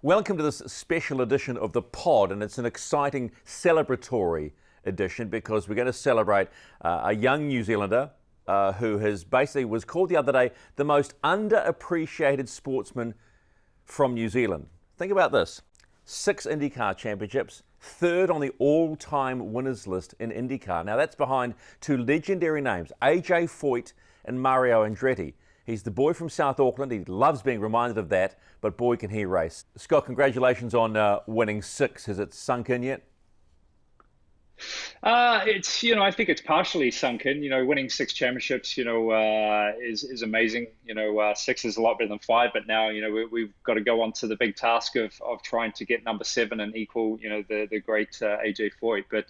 Welcome to this special edition of the pod, and it's an exciting celebratory edition because we're going to celebrate a young New Zealander who has basically was called the other day the most underappreciated sportsman from New Zealand. Think about this: 6 IndyCar championships, 3rd on the all-time winners list in IndyCar. Now that's behind 2 legendary names, AJ Foyt and Mario Andretti. He's the boy from South Auckland. He loves being reminded of that, but boy can he race. Scott, congratulations on winning 6. Has it sunk in yet? I think it's partially sunk in. Winning 6 championships, is amazing. 6 is a lot better than 5, but now, we've got to go on to the big task of trying to get number 7 and equal, the great AJ Foyt. But,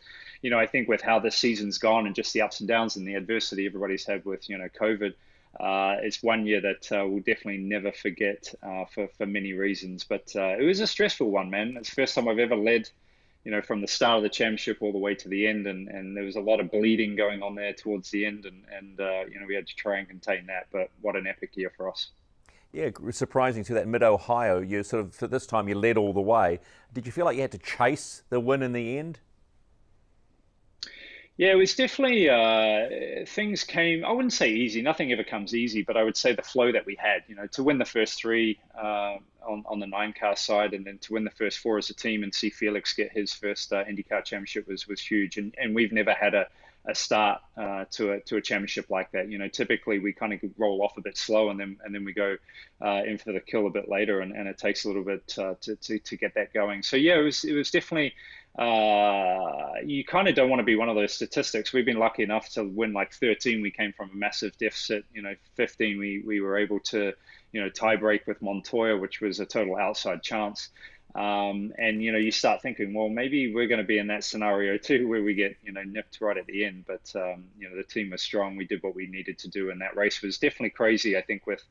I think with how this season's gone and just the ups and downs and the adversity everybody's had with, COVID, it's one year that we'll definitely never forget for many reasons. But it was a stressful one, man. It's the first time I've ever led, from the start of the championship all the way to the end. And there was a lot of bleeding going on there towards the end. And we had to try and contain that. But what an epic year for us. Yeah, surprising to that mid-Ohio. You sort of, for this time, you led all the way. Did you feel like you had to chase the win in the end? Yeah, it was definitely things came. I wouldn't say easy. Nothing ever comes easy, but I would say the flow that we had. To win the first 3 on the 9-car side, and then to win the first 4 as a team, and see Felix get his first IndyCar championship was huge. And we've never had a start to a championship like that. Typically we kind of roll off a bit slow, and then we go in for the kill a bit later, and it takes a little bit to get that going. So yeah, it was definitely. You kind of don't want to be one of those statistics. We've been lucky enough to win like 13. We came from a massive deficit. 15 we were able to tie break with Montoya, which was a total outside chance. And you start thinking, well, maybe we're going to be in that scenario too, where we get nipped right at the end. But the team was strong. We did what we needed to do, and that race was definitely crazy. I think with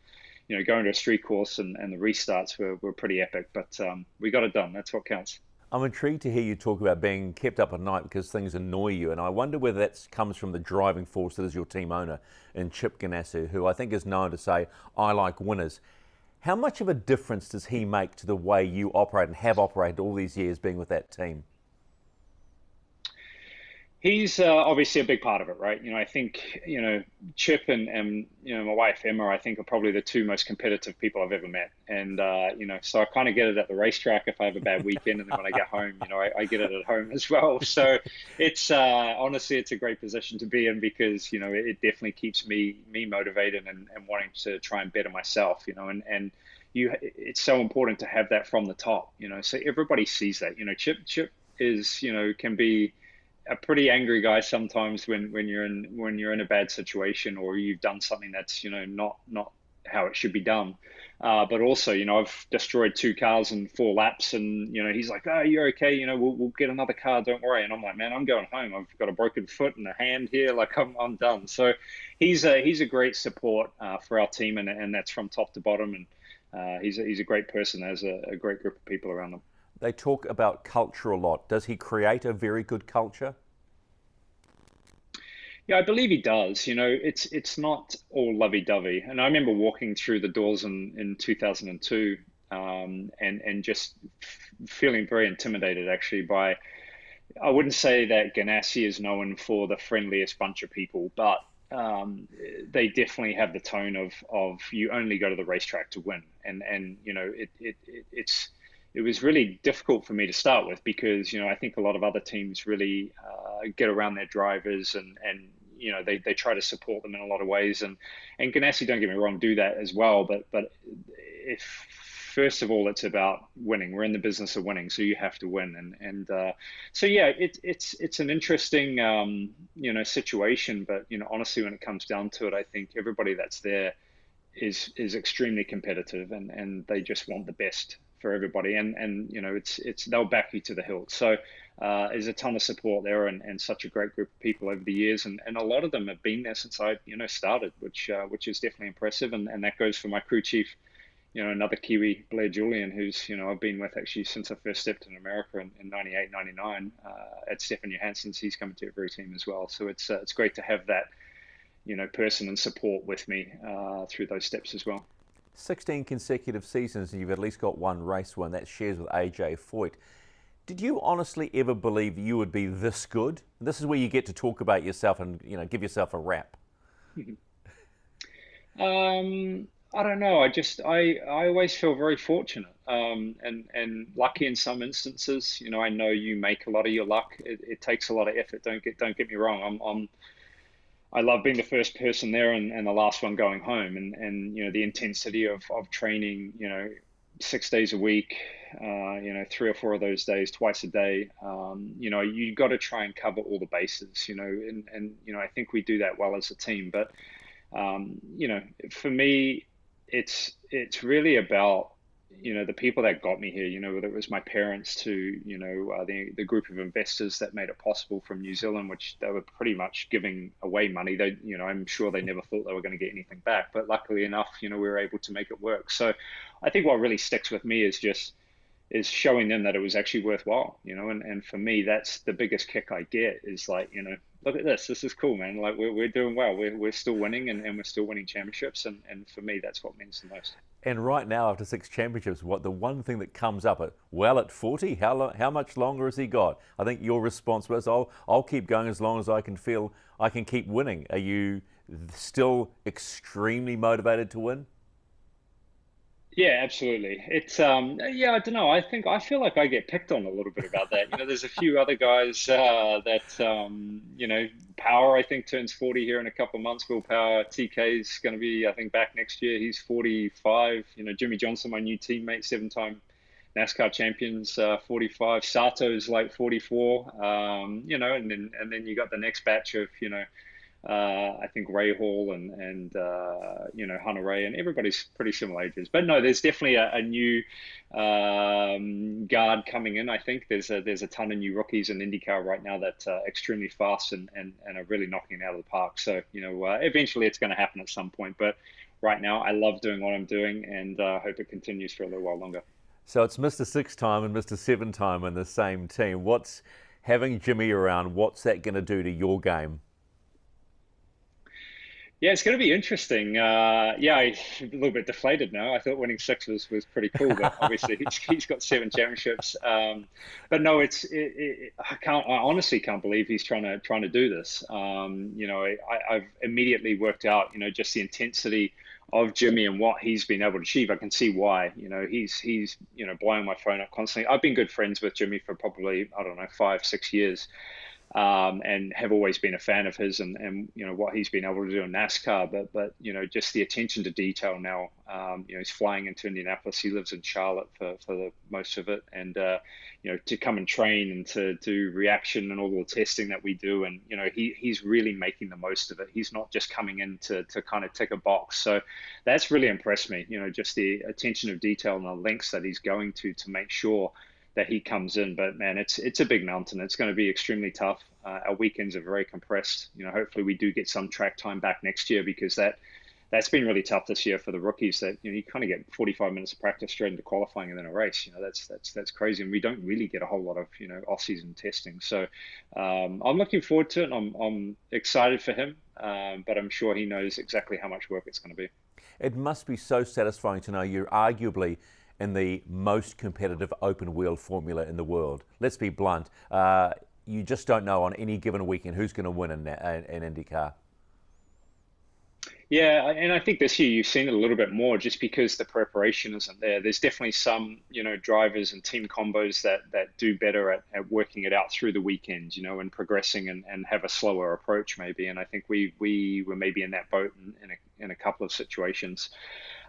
going to a street course and the restarts were pretty epic. But we got it done. That's what counts. I'm intrigued to hear you talk about being kept up at night because things annoy you, and I wonder whether that comes from the driving force that is your team owner in Chip Ganassi, who I think is known to say, "I like winners." How much of a difference does he make to the way you operate and have operated all these years being with that team? He's obviously a big part of it, right? I think, Chip and my wife, Emma, I think are probably the 2 most competitive people I've ever met. And, so I kind of get it at the racetrack if I have a bad weekend. And then when I get home, I get it at home as well. So it's honestly, it's a great position to be in because, it definitely keeps me motivated and wanting to try and better myself, and it's so important to have that from the top, so everybody sees that. Chip is, can be a pretty angry guy sometimes when you're in a bad situation or you've done something that's not how it should be done, but also I've destroyed 2 cars in 4 laps, and he's like, "Oh, you're okay, we'll get another car, don't worry." And I'm like, "Man, I'm going home. I've got a broken foot and a hand here, like I'm done." So he's a great support for our team, and that's from top to bottom, and he's a great person, has a great group of people around him. They talk about culture a lot. Does he create a very good culture? Yeah, I believe he does. It's not all lovey-dovey. And I remember walking through the doors in 2002, and just feeling very intimidated actually by. I wouldn't say that Ganassi is known for the friendliest bunch of people, but they definitely have the tone of you only go to the racetrack to win, and it was really difficult for me to start with because I think a lot of other teams really get around their drivers, and they try to support them in a lot of ways, and Ganassi, don't get me wrong, do that as well, but if first of all, it's about winning. We're in the business of winning, so you have to win. So yeah, it's an interesting situation. But honestly, when it comes down to it, I think everybody that's there is extremely competitive, and they just want the best for everybody. And it's they'll back you to the hilt. So there's a ton of support there, and such a great group of people over the years, and a lot of them have been there since I started, which is definitely impressive. And that goes for my crew chief. Another Kiwi, Blair Julian, who's, I've been with actually since I first stepped in America in 98, 99, at Stefan Johansson's. He's coming to every team as well. So it's great to have that, person and support with me through those steps as well. 16 consecutive seasons and you've at least got one race win. That shares with AJ Foyt. Did you honestly ever believe you would be this good? This is where you get to talk about yourself and give yourself a rap. I don't know. I always feel very fortunate, and lucky in some instances. I know you make a lot of your luck. It takes a lot of effort. Don't get me wrong. I love being the first person there and the last one going home, and the intensity of training. 6 days a week. 3 or 4 of those days, twice a day. You got to try and cover all the bases. And I think we do that well as a team, but. For me, it's really about the people that got me here. Whether it was my parents to the group of investors that made it possible from New Zealand, which they were pretty much giving away money. They I'm sure they never thought they were going to get anything back, but luckily enough, we were able to make it work. So I think what really sticks with me is showing them that it was actually worthwhile, and for me, that's the biggest kick I get is like, look at this is cool, man. Like we're doing well. We're still winning and we're still winning championships. And for me, that's what means the most. And right now, after 6 championships, what the one thing that comes up at 40, how much longer has he got? I think your response was, I'll keep going as long as I can feel I can keep winning. Are you still extremely motivated to win? Yeah, absolutely. It's yeah, I don't know. I feel like I get picked on a little bit about that. There's a few other guys that Power I think turns 40 here in a couple of months. Will Power, TK's going to be I think back next year. He's 45. Jimmy Johnson, my new teammate, 7-time NASCAR champions, 45. Sato's like 44. And then you got the next batch of I think Ray Hall and Hunter Ray, and everybody's pretty similar ages. But no, there's definitely a new guard coming in. I think there's a ton of new rookies in IndyCar right now that are extremely fast and are really knocking it out of the park. So eventually it's going to happen at some point. But right now I love doing what I'm doing, and hope it continues for a little while longer. So it's Mr. 6-time and Mr. 7-time in the same team. What's having Jimmy around? What's that going to do to your game? Yeah, it's going to be interesting. I'm a little bit deflated now. I thought winning 6 was pretty cool, but obviously he's got 7 championships. But no, I honestly can't believe he's trying to do this. I've immediately worked out, just the intensity of Jimmy and what he's been able to achieve. I can see why. He's blowing my phone up constantly. I've been good friends with Jimmy for probably, I don't know, 5-6 years. And have always been a fan of his and what he's been able to do in NASCAR, but just the attention to detail now. He's flying into Indianapolis. He lives in Charlotte for the most of it, and to come and train and to do reaction and all the testing that we do, and he's really making the most of it. He's not just coming in to kind of tick a box. So that's really impressed me. Just the attention of detail and the lengths that he's going to make sure that he comes in. But man, it's a big mountain. It's going to be extremely tough. Our weekends are very compressed. Hopefully we do get some track time back next year, because that's been really tough this year for the rookies. That you kind of get 45 minutes of practice straight into qualifying and then a race. That's crazy, and we don't really get a whole lot of off-season testing. So I'm looking forward to it. And I'm excited for him, but I'm sure he knows exactly how much work it's going to be. It must be so satisfying to know you're arguably in the most competitive open wheel formula in the world. Let's be blunt. You just don't know on any given weekend who's going to win in IndyCar. Yeah, and I think this year you've seen it a little bit more just because the preparation isn't there. There's definitely some, drivers and team combos that do better at working it out through the weekend, and progressing and have a slower approach maybe. And I think we were maybe in that boat in a couple of situations,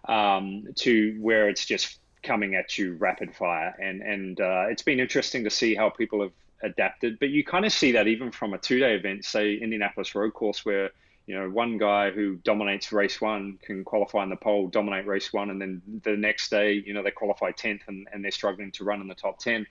to where it's just coming at you rapid fire. And it's been interesting to see how people have adapted. But you kind of see that even from a 2-day event, say Indianapolis Road Course, where one guy who dominates race 1 can qualify in the pole, dominate race 1, and then the next day, they qualify 10th and they're struggling to run in the top 10.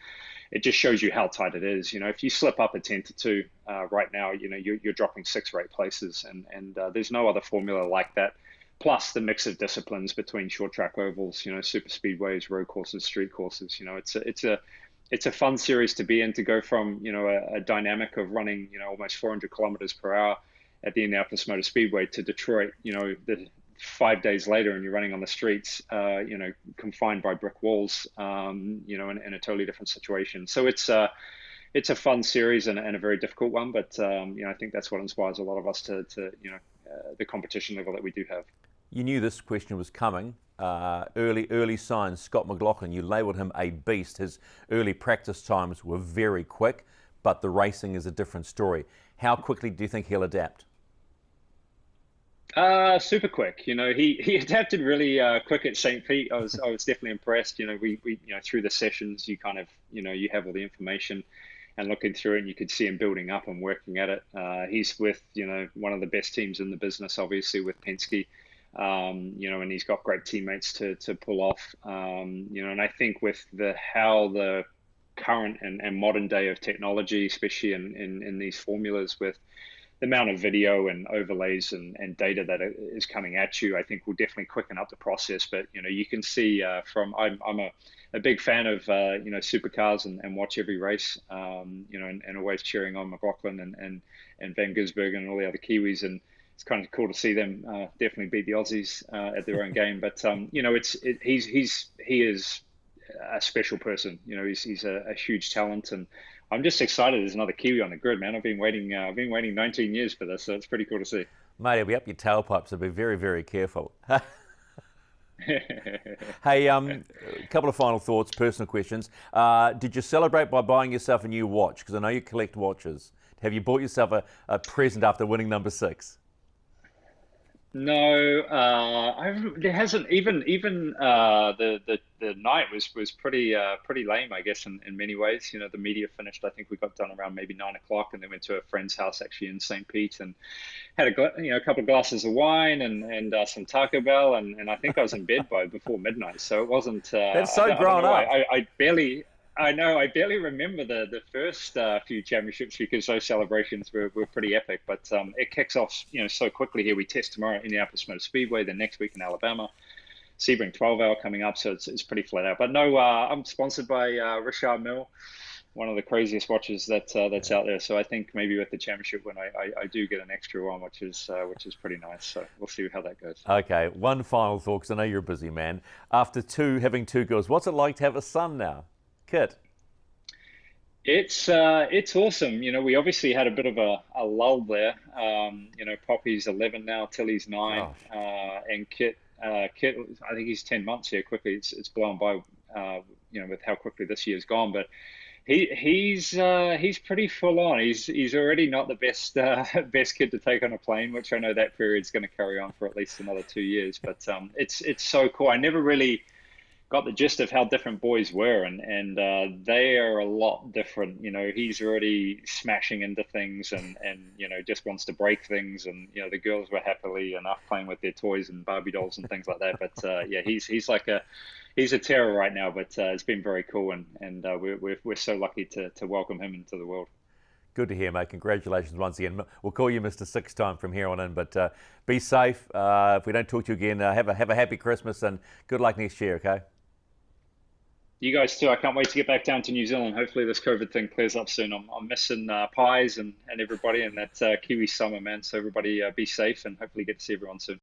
It just shows you how tight it is. If you slip up a 10-2 right now, you're dropping 6 or 8 places, and there's no other formula like that. Plus the mix of disciplines between short track ovals, super speedways, road courses, street courses. It's a fun series to be in, to go from a dynamic of running almost 400 kilometers per hour at the Indianapolis Motor Speedway to Detroit, 5 days later and you're running on the streets, confined by brick walls, in a totally different situation. So it's a fun series and a very difficult one, but I think that's what inspires a lot of us to the competition level that we do have. You knew this question was coming. Early signs. Scott McLaughlin, you labelled him a beast. His early practice times were very quick, but the racing is a different story. How quickly do you think he'll adapt? Super quick. He adapted really quick at St. Pete. I was definitely impressed. We through the sessions, you kind of you have all the information, and looking through it, and you could see him building up and working at it. He's with one of the best teams in the business, obviously with Penske. And he's got great teammates to pull off. And I think with how the current and modern day of technology, especially in these formulas, with the amount of video and overlays and data that is coming at you, I think will definitely quicken up the process. But you can see I'm a big fan of supercars and watch every race, and always cheering on McLaughlin and Van Gisbergen and all the other Kiwis, and it's kind of cool to see them definitely beat the Aussies at their own game. But he is a special person. He's a huge talent, and I'm just excited. There's another Kiwi on the grid, man. I've been waiting 19 years for this, so it's pretty cool to see. Mate, it'll be up your tailpipe, so be very, very careful. Hey, a couple of final thoughts, personal questions. Did you celebrate by buying yourself a new watch? Because I know you collect watches. Have you bought yourself a present after winning number 6? No, there hasn't. Even the night was pretty lame, I guess, in many ways. The media finished. I think we got done around maybe 9 o'clock, and then went to a friend's house actually in St. Pete, and had a couple of glasses of wine and some Taco Bell, and I think I was in bed before midnight. So it wasn't. That's so grown up. I barely remember the first few championships because those celebrations were pretty epic. But it kicks off, so quickly here. We test tomorrow at Indianapolis Motor Speedway, then next week in Alabama. Sebring 12 Hour coming up, so it's pretty flat out. But no, I'm sponsored by Richard Mille, one of the craziest watches that's out there. So I think maybe with the championship when I do get an extra one, which is pretty nice. So we'll see how that goes. Okay, one final thought, because I know you're a busy man. After having 2 girls, what's it like to have a son now? Kit. It's awesome. We obviously had a bit of a lull there. Poppy's 11 now, Tilly's 9, and Kit, I think he's 10 months here. Quickly, it's blown by, with how quickly this year's gone. But he's pretty full on. He's already not the best kid to take on a plane, which I know that period's going to carry on for at least another 2 years. But it's so cool. I never really got the gist of how different boys were, and they are a lot different. He's already smashing into things and just wants to break things, and the girls were happily enough playing with their toys and Barbie dolls and things like that. But he's a terror right now, but it's been very cool, and we're so lucky to welcome him into the world. Good to hear, mate. Congratulations once again. We'll call you Mr. 6 time from here on in, but be safe. If we don't talk to you again, have a happy Christmas and good luck next year, okay? You guys too. I can't wait to get back down to New Zealand. Hopefully this COVID thing clears up soon. I'm missing pies and everybody and that Kiwi summer, man. So everybody be safe and hopefully get to see everyone soon.